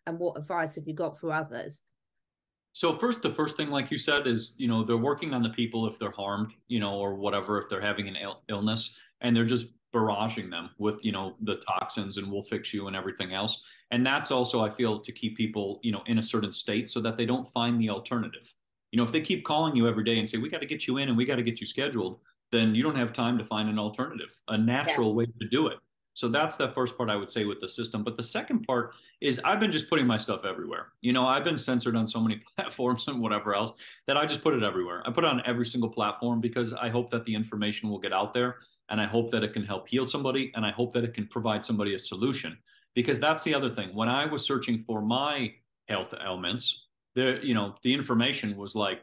and what advice have you got for others? So first, the first thing, like you said, is, they're working on the people if they're harmed, or whatever, if they're having an illness, and they're just barraging them with, the toxins and we'll fix you and everything else. And that's also, I feel, to keep people, in a certain state so that they don't find the alternative. If they keep calling you every day and say, we got to get you in and we got to get you scheduled, then you don't have time to find an alternative, a Yeah. natural way to do it. So that's the first part I would say with the system. But the second part is I've been just putting my stuff everywhere. I've been censored on so many platforms and whatever else that I just put it everywhere. I put it on every single platform because I hope that the information will get out there, and I hope that it can help heal somebody, and I hope that it can provide somebody a solution. Because that's the other thing. When I was searching for my health ailments, the information was like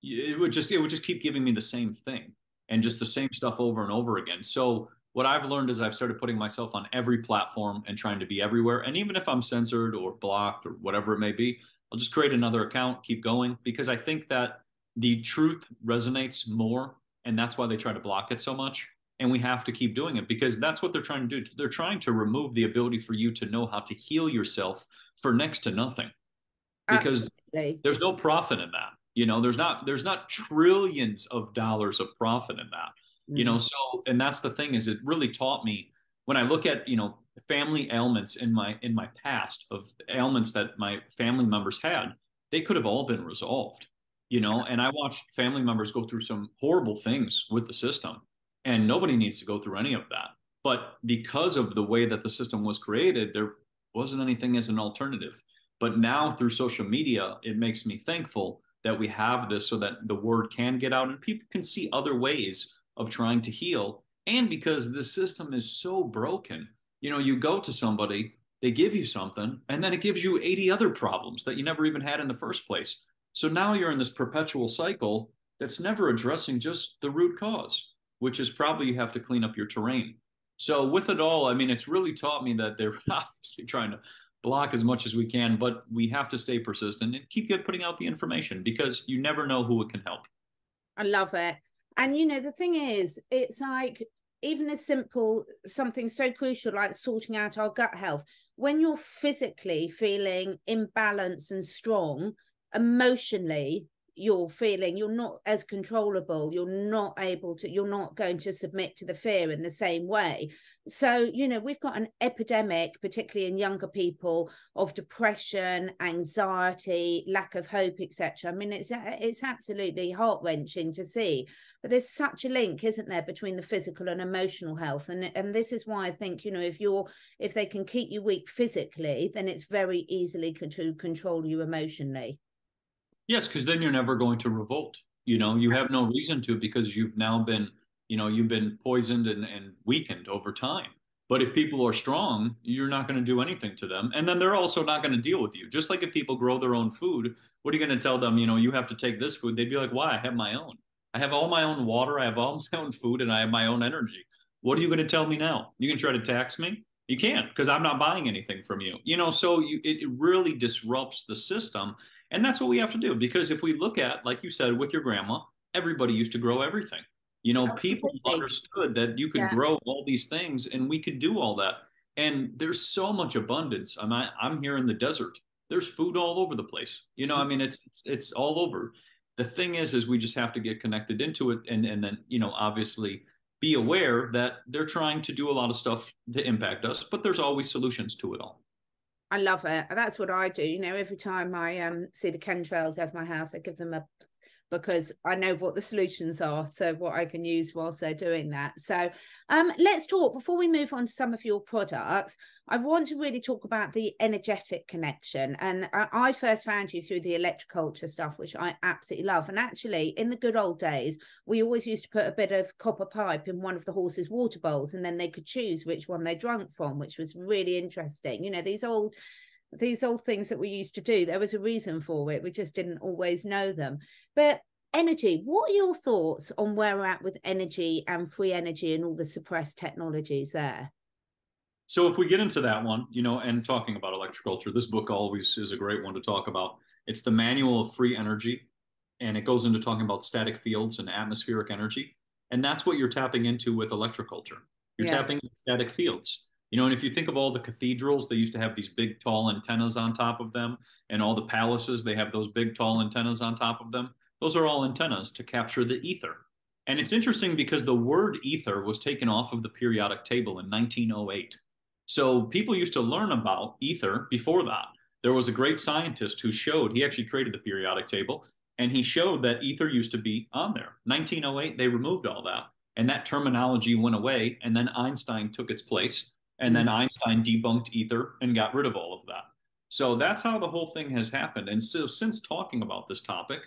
it would just keep giving me the same thing and just the same stuff over and over again. So what I've learned is I've started putting myself on every platform and trying to be everywhere. And even if I'm censored or blocked or whatever it may be, I'll just create another account, keep going, because I think that the truth resonates more. And that's why they try to block it so much. And we have to keep doing it because that's what they're trying to do. They're trying to remove the ability for you to know how to heal yourself for next to nothing, because Absolutely. there's no profit in that. There's not trillions of dollars of profit in that. Mm. So, and that's the thing, is it really taught me when I look at, family ailments in my past, of ailments that my family members had, they could have all been resolved, and I watched family members go through some horrible things with the system, and nobody needs to go through any of that. But because of the way that the system was created, there wasn't anything as an alternative. But now through social media, it makes me thankful that we have this so that the word can get out and people can see other ways of trying to heal. And because the system is so broken, you go to somebody, they give you something, and then it gives you 80 other problems that you never even had in the first place. So now you're in this perpetual cycle that's never addressing just the root cause, which is probably you have to clean up your terrain. So with it all, I mean, it's really taught me that they're obviously trying to block as much as we can, but we have to stay persistent and keep putting out the information because you never know who it can help. I love it. And the thing is, it's like even as simple something so crucial like sorting out our gut health. When you're physically feeling imbalanced and strong, emotionally you're not as controllable, you're not going to submit to the fear in the same way. So we've got an epidemic, particularly in younger people, of depression, anxiety, lack of hope, etc. I mean, it's absolutely heart-wrenching to see, but there's such a link, isn't there, between the physical and emotional health. And this is why I think, if they can keep you weak physically, then it's very easily to control you emotionally. Yes, because then you're never going to revolt. You have no reason to because you've now been, you've been poisoned and weakened over time. But if people are strong, you're not going to do anything to them. And then they're also not going to deal with you. Just like if people grow their own food, what are you going to tell them? You have to take this food. They'd be like, why? I have my own. I have all my own water. I have all my own food and I have my own energy. What are you going to tell me now? You can try to tax me? You can't because I'm not buying anything from you. So it really disrupts the system, and that's what we have to do. Because if we look at, like you said, with your grandma, everybody used to grow everything. People Absolutely. understood that you could Yeah. grow all these things and we could do all that. And there's so much abundance. I'm here in the desert. There's food all over the place. I mean, it's all over. The thing is we just have to get connected into it and then, obviously be aware that they're trying to do a lot of stuff to impact us, but there's always solutions to it all. I love it. That's what I do. Every time I see the chemtrails over my house, I give them a, because I know what the solutions are, so what I can use whilst they're doing that. So let's talk, before we move on to some of your products, I want to really talk about the energetic connection. And I first found you through the electroculture stuff, which I absolutely love. And actually, in the good old days, we always used to put a bit of copper pipe in one of the horses' water bowls, and then they could choose which one they drank from, which was really interesting. These old things that we used to do, there was a reason for it. We just didn't always know them. But energy, what are your thoughts on where we're at with energy and free energy and all the suppressed technologies there? So if we get into that one, and talking about electroculture, this book always is a great one to talk about. It's the Manual of Free Energy, and it goes into talking about static fields and atmospheric energy. And that's what you're tapping into with electroculture. You're Yeah. tapping into static fields. You know, and if you think of all the cathedrals, they used to have these big, tall antennas on top of them, and all the palaces, they have those big, tall antennas on top of them. Those are all antennas to capture the ether. And it's interesting because the word ether was taken off of the periodic table in 1908. So people used to learn about ether before that. There was a great scientist who showed, he actually created the periodic table, and he showed that ether used to be on there. 1908, they removed all that, and that terminology went away, and then Einstein took its place, and then Einstein debunked ether and got rid of all of that. So that's how the whole thing has happened. And so, since talking about this topic,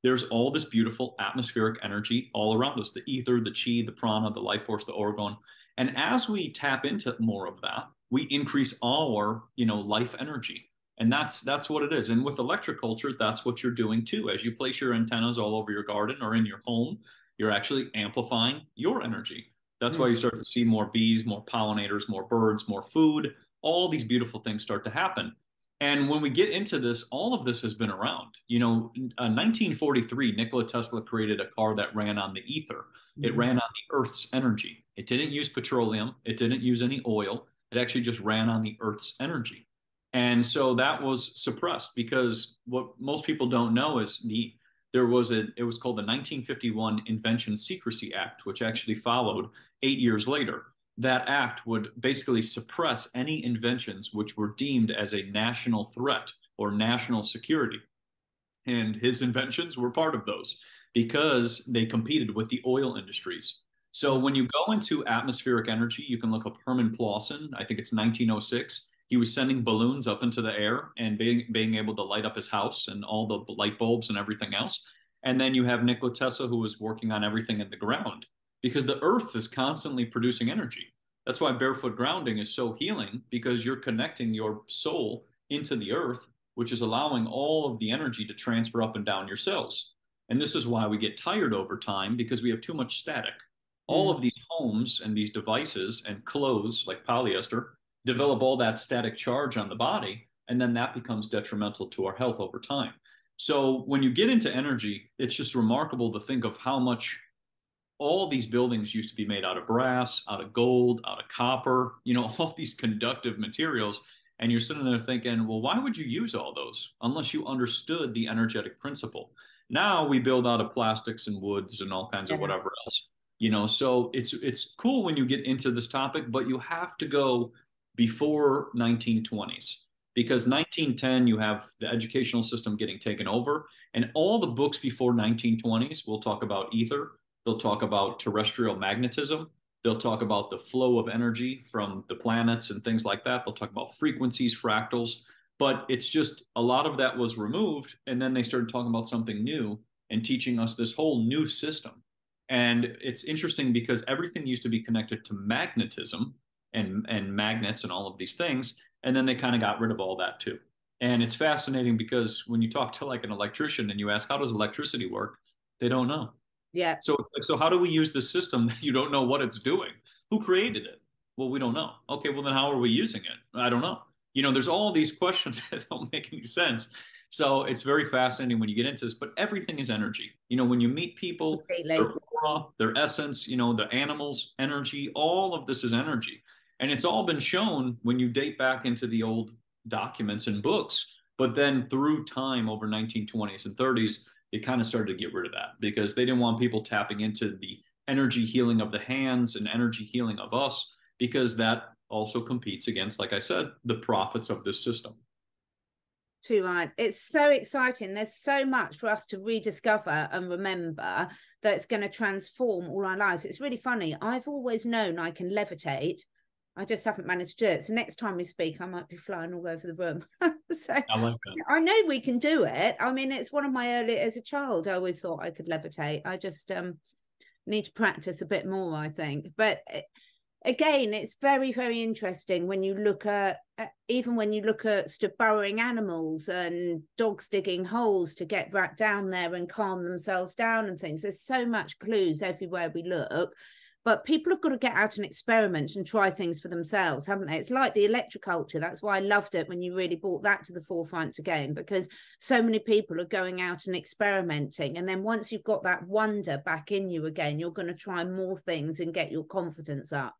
there's all this beautiful atmospheric energy all around us, the ether, the chi, the prana, the life force, the orgone. And as we tap into more of that, we increase our, life energy. And that's what it is. And with electroculture, that's what you're doing too. As you place your antennas all over your garden or in your home, you're actually amplifying your energy. That's why you start to see more bees, more pollinators, more birds, more food. All these beautiful things start to happen. And when we get into this, all of this has been around. 1943, Nikola Tesla created a car that ran on the ether. It ran on the Earth's energy. It didn't use petroleum. It didn't use any oil. It actually just ran on the Earth's energy. And so that was suppressed because what most people don't know is it was called the 1951 Invention Secrecy Act, which actually followed 8 years later. That act would basically suppress any inventions which were deemed as a national threat or national security. And his inventions were part of those because they competed with the oil industries. So when you go into atmospheric energy, you can look up Herman Clausen. I think it's 1906. He was sending balloons up into the air and being able to light up his house and all the light bulbs and everything else. And then you have Nikola Tesla, who was working on everything in the ground because the earth is constantly producing energy. That's why barefoot grounding is so healing, because you're connecting your soul into the earth, which is allowing all of the energy to transfer up and down your cells. And this is why we get tired over time, because we have too much static. All of these homes and these devices and clothes like polyester develop all that static charge on the body, and then that becomes detrimental to our health over time. So when you get into energy, it's just remarkable to think of how much all these buildings used to be made out of brass, out of gold, out of copper, all these conductive materials. And you're sitting there thinking, well, why would you use all those unless you understood the energetic principle? Now we build out of plastics and woods and all kinds of whatever else. So it's cool when you get into this topic, but you have to go before 1920s, because 1910 you have the educational system getting taken over, and all the books before 1920s will talk about ether. They'll talk about terrestrial magnetism. They'll talk about the flow of energy from the planets and things like that. They'll talk about frequencies, fractals, but it's just a lot of that was removed, and then they started talking about something new and teaching us this whole new system. And it's interesting because everything used to be connected to magnetism and magnets and all of these things. And then they kind of got rid of all that too. And it's fascinating because when you talk to like an electrician and you ask, how does electricity work? They don't know. Yeah. So how do we use this system that you don't know what it's doing? Who created it? Well, we don't know. Okay, well then how are we using it? I don't know. There's all these questions that don't make any sense. So it's very fascinating when you get into this, but everything is energy. When you meet people, their aura, their essence, the animals, energy, all of this is energy. And it's all been shown when you date back into the old documents and books, but then through time over 1920s and 30s, it kind of started to get rid of that because they didn't want people tapping into the energy healing of the hands and energy healing of us, because that also competes against, like I said, the profits of this system. Too right. It's so exciting. There's so much for us to rediscover and remember that's going to transform all our lives. It's really funny. I've always known I can levitate. I just haven't managed to do it. So next time we speak, I might be flying all over the room. So I like that. I know we can do it. I mean, it's one of my early, as a child, I always thought I could levitate. I just need to practice a bit more, I think. But again, it's very, very interesting when you look at, even when you look at burrowing animals and dogs digging holes to get right down there and calm themselves down and things. There's so much clues everywhere we look. But people have got to get out and experiment and try things for themselves, haven't they? It's like the electroculture. That's why I loved it when you really brought that to the forefront again, because so many people are going out and experimenting. And then once you've got that wonder back in you again, you're going to try more things and get your confidence up.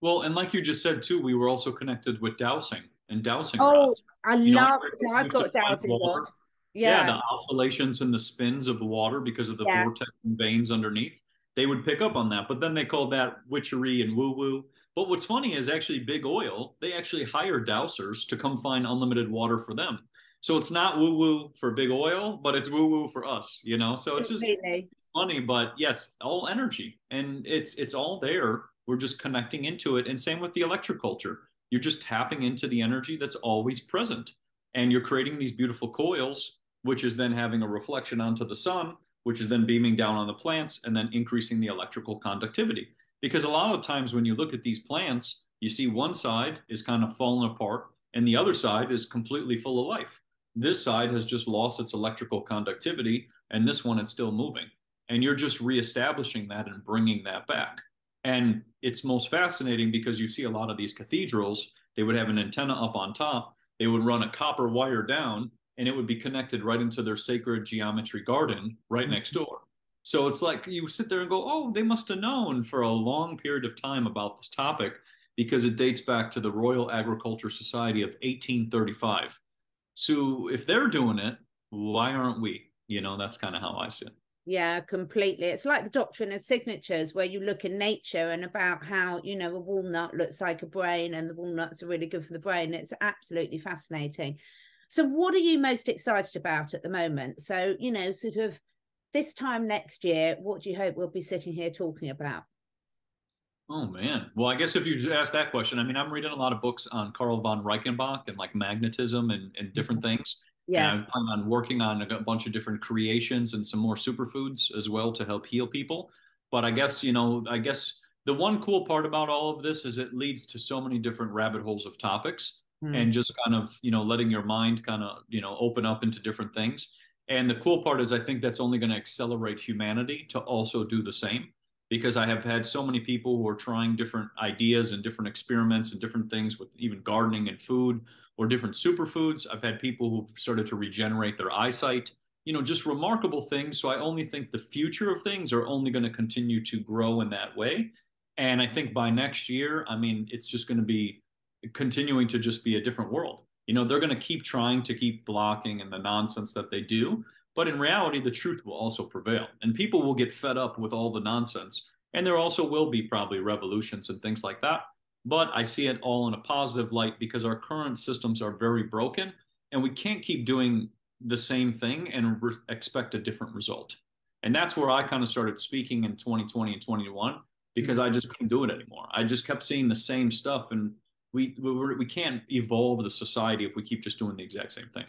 Well, and like you just said too, we were also connected with dowsing Oh, rods. I You know, love, everybody I've used to got a fight dowsing rod. water. Yeah, Yeah, the oscillations and the spins of the water because of the yeah. vortex and veins underneath. They would pick up on that, but then they called that witchery and woo-woo. But what's funny is actually big oil, they actually hire dowsers to come find unlimited water for them. So it's not woo-woo for big oil, but it's woo-woo for us, you know? So it's just Completely. funny, but yes, all energy, and it's all there. We're just connecting into it, and same with the electric culture. You're just tapping into the energy that's always present, and you're creating these beautiful coils, which is then having a reflection onto the sun, which is then beaming down on the plants and then increasing the electrical conductivity. Because a lot of times when you look at these plants, you see one side is kind of fallen apart and the other side is completely full of life. This side has just lost its electrical conductivity, and this one it's still moving, and you're just reestablishing that and bringing that back. And it's most fascinating because you see a lot of these cathedrals, they would have an antenna up on top, they would run a copper wire down, and it would be connected right into their sacred geometry garden right next door. So it's like you sit there and go, oh, they must have known for a long period of time about this topic because it dates back to the Royal Agriculture Society of 1835. So if they're doing it, why aren't we? You know, that's kind of how I see it. Yeah, completely. It's like the doctrine of signatures, where you look in nature and about how, a walnut looks like a brain and the walnuts are really good for the brain. It's absolutely fascinating. So, what are you most excited about at the moment? So, sort of this time next year, what do you hope we'll be sitting here talking about? Oh man. Well, I guess if you ask that question, I mean, I'm reading a lot of books on Carl von Reichenbach and like magnetism and different things. And Yeah. I plan on working on a bunch of different creations and some more superfoods as well to help heal people. But I guess, I guess the one cool part about all of this is it leads to so many different rabbit holes of topics Hmm. and just kind of, letting your mind kind of, open up into different things. And the cool part is I think that's only going to accelerate humanity to also do the same because I have had so many people who are trying different ideas and different experiments and different things with even gardening and food or different superfoods. I've had people who've started to regenerate their eyesight, just remarkable things. So I only think the future of things are only going to continue to grow in that way. And I think by next year, I mean, it's just going to be continuing to just be a different world. They're going to keep trying to keep blocking and the nonsense that they do. But in reality, the truth will also prevail, and people will get fed up with all the nonsense. And there also will be probably revolutions and things like that. But I see it all in a positive light because our current systems are very broken, and we can't keep doing the same thing and expect a different result. And that's where I kind of started speaking in 2020 and 2021 because I just couldn't do it anymore. I just kept seeing the same stuff, and we can't evolve the society if we keep just doing the exact same thing.